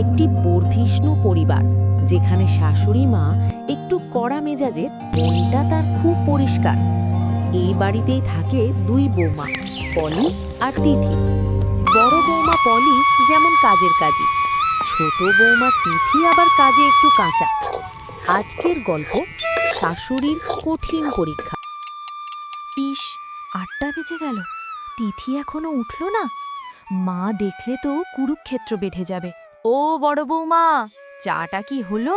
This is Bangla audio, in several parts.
একটি বর্ধিষ্ণু পরিবার, যেখানে শাশুড়ি মা একটু কড়া মেজাজের, মনটা তার খুব পরিষ্কার। এই বাড়িতেই থাকে দুই বৌমা, পলি আর তিথি। বড় বৌমা পলি যেমন কাজের কাজী, ছোট বৌমা তিথি আবার কাজে একটু কাঁচা। আজকের গল্প শাশুড়ির কঠিন পরীক্ষা। ইস, ৮টা বেজে গেল, তিথি এখনো উঠল না। মা দেখলে তো কুরুক্ষেত্র বেঁধে যাবে। ও বড় বৌমা, চাটা কি হলো?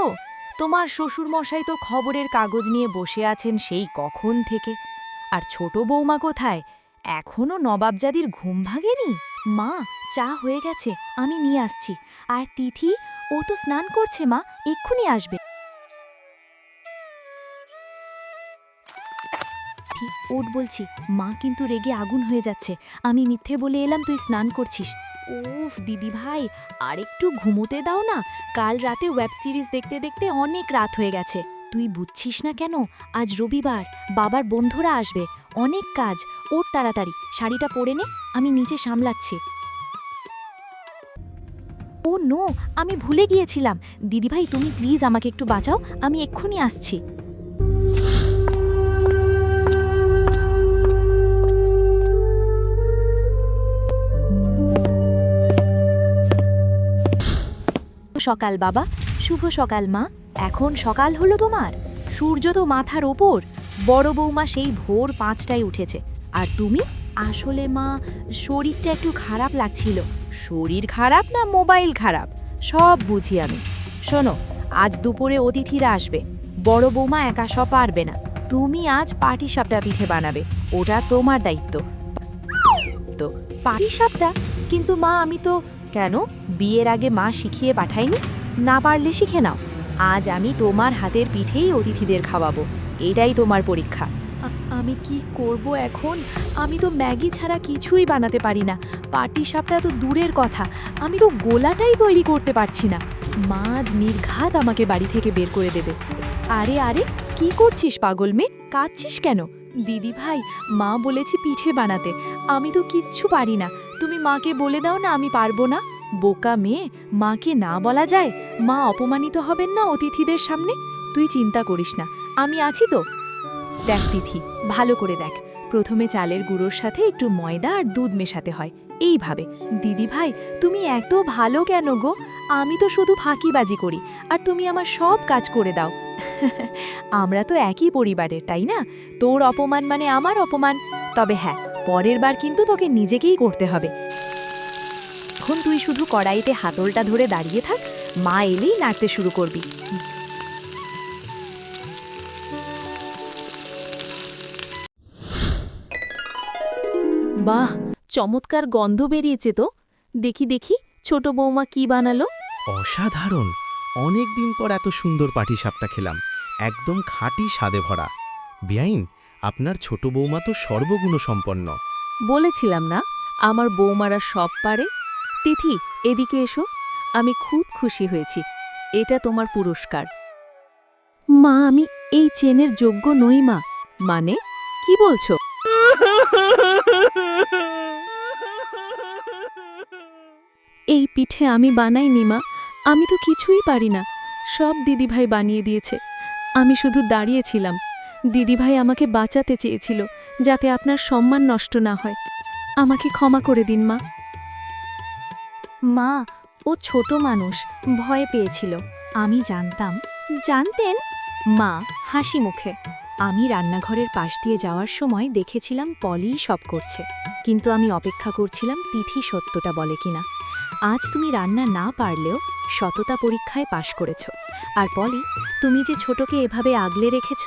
তোমার শ্বশুর মশাই তো খবরের কাগজ নিয়ে বসে আছেন সেই কখন থেকে। আর ছোট বৌমা কোথায়? এখনো নবাবজাদির ঘুম ভাঙেনি? মা, চা হয়ে গেছে, আমি নিয়ে আসছি। আর তিথি, ও তো স্নান করছে মা, এক্ষুনি আসবে। ওঠ বলছি, মা কিন্তু রেগে আগুন হয়ে যাচ্ছে। আমি মিথ্যে বলে এলাম তুই স্নান করছিস। উফ দিদি ভাই, আর একটু ঘুমোতে দাও না। কাল রাতে ওয়েব সিরিজ দেখতে দেখতে অনেক রাত হয়ে গেছে। তুই বুঝছিস না কেন? আজ রবিবার, বাবার বন্ধুরা আসবে, অনেক কাজ। ওঠ তাড়াতাড়ি, শাড়িটা পরে নে, আমি নিচে সামলাচ্ছি। ও নো, আমি ভুলে গিয়েছিলাম। দিদিভাই তুমি প্লিজ আমাকে একটু বাঁচাও, আমি এক্ষুনি আসছি। সকাল বাবা, শুভ সকাল মা। এখন সকাল হলো তোমার? সূর্য তো মাথার ওপর। বড় বৌমা সেই ভোর 5টায় উঠেছে। আর তুমি? আসলে মা, শরীরটা একটু খারাপ লাগছিল। শরীর খারাপ না মোবাইল খারাপ, সব বুঝি আমি। শোনো, আজ দুপুরে অতিথিরা আসবে। বড় বৌমা একা সব পারবে না। তুমি আজ পাটিসাপটা পিঠে বানাবে, ওটা তোমার দায়িত্ব। তো পাটিসাপটা? কিন্তু মা, আমি তো... কেন, বিয়ের আগে মা শিখিয়ে পাঠায়নি? না পারলে শিখে নাও। আজ আমি তোমার হাতের পিঠেই অতিথিদের খাওয়াবো, এটাই তোমার পরীক্ষা। আমি কি করব এখন? আমি তো ম্যাগি ছাড়া কিছুই বানাতে পারি না। পাটিসাপটা তো দূরের কথা, আমি তো গোলাটাই তৈরি করতে পারছি না। মা আজ নির্ঘাত আমাকে বাড়ি থেকে বের করে দেবে। আরে আরে, কি করছিস পাগল মেয়ে? কাঁদছিস কেন? দিদি ভাই, মা বলেছি পিঠে বানাতে, আমি তো কিচ্ছু পারি না। তুমি মাকে বলে দাও না আমি পারবো না। বোকা মেয়ে, মাকে না বলা যায়? মা অপমানিত হবেন না অতিথিদের সামনে? তুই চিন্তা করিস না, আমি আছি তো। দেখ তিথি, ভালো করে দেখ। প্রথমে চালের গুঁড়োর সাথে একটু ময়দা আর দুধ মেশাতে হয়, এইভাবে। দিদি ভাই, তুমি এত ভালো কেন গো? আমি তো শুধু ফাঁকিবাজি করি, আর তুমি আমার সব কাজ করে দাও। আমরা তো একই পরিবারের, তাই না? তোর অপমান মানে আমার অপমান। তবে হ্যাঁ, পরের বার কিন্তু তোকে নিজেকেই করতে হবে। এখন তুই শুধু কড়াইতে হাতলটা ধরে দাঁড়িয়ে থাক, মা এলেই নাড়তে শুরু করবি। বাহ, চমৎকার গন্ধ বেরিয়েছে তো। দেখি দেখি ছোট বৌমা কি বানালো। অসাধারণ! অনেক দিন পর এত সুন্দর পাটিসাপটা খেলাম, একদম খাঁটি স্বাদে ভরা। বেয়াইন, আপনার ছোট বৌমা তো সর্বগুণ সম্পন্ন। বলেছিলাম না, আমার বৌমারা সব পারে। তিথি, এদিকে এসো, আমি খুব খুশি হয়েছি। এটা তোমার পুরস্কার। মা, আমি এই চেনের যোগ্য নই মা। মানে কি বলছো? এই পিঠে আমি বানাইনি মা, আমি তো কিছুই পারি না। সব দিদিভাই বানিয়ে দিয়েছে, আমি শুধু দাঁড়িয়েছিলাম। দিদিভাই আমাকে বাঁচাতে চেয়েছিল, যাতে আপনার সম্মান নষ্ট না হয়। আমাকে ক্ষমা করে দিন মা। মা, ও ছোট মানুষ, ভয় পেয়েছিল। আমি জানতাম। জানতেন? মা হাসি মুখে। আমি রান্নাঘরের পাশ দিয়ে যাওয়ার সময় দেখেছিলাম পলিই সব করছে, কিন্তু আমি অপেক্ষা করছিলাম তিথি সত্যটা বলে কিনা। আজ তুমি রান্না না পারলেও সততা পরীক্ষায় পাশ করেছ। আর পলি, তুমি যে ছোটকে এভাবে আগলে রেখেছ,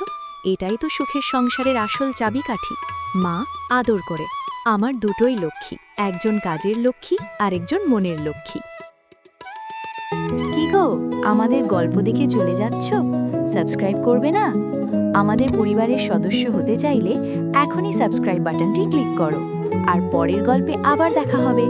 এটাই তো সুখের সংসারের আসল চাবিকাঠি। মা আদর করে। আমার দুটোই লক্ষ্মী, একজন কাজের লক্ষ্মী আর একজন মনের লক্ষ্মী। কি গো, আমাদের গল্প দেখে চলে যাচ্ছ? সাবস্ক্রাইব করবে না? আমাদের পরিবারের সদস্য হতে চাইলে এখনই সাবস্ক্রাইব বাটনটি ক্লিক করো। আর পরের গল্পে আবার দেখা হবে।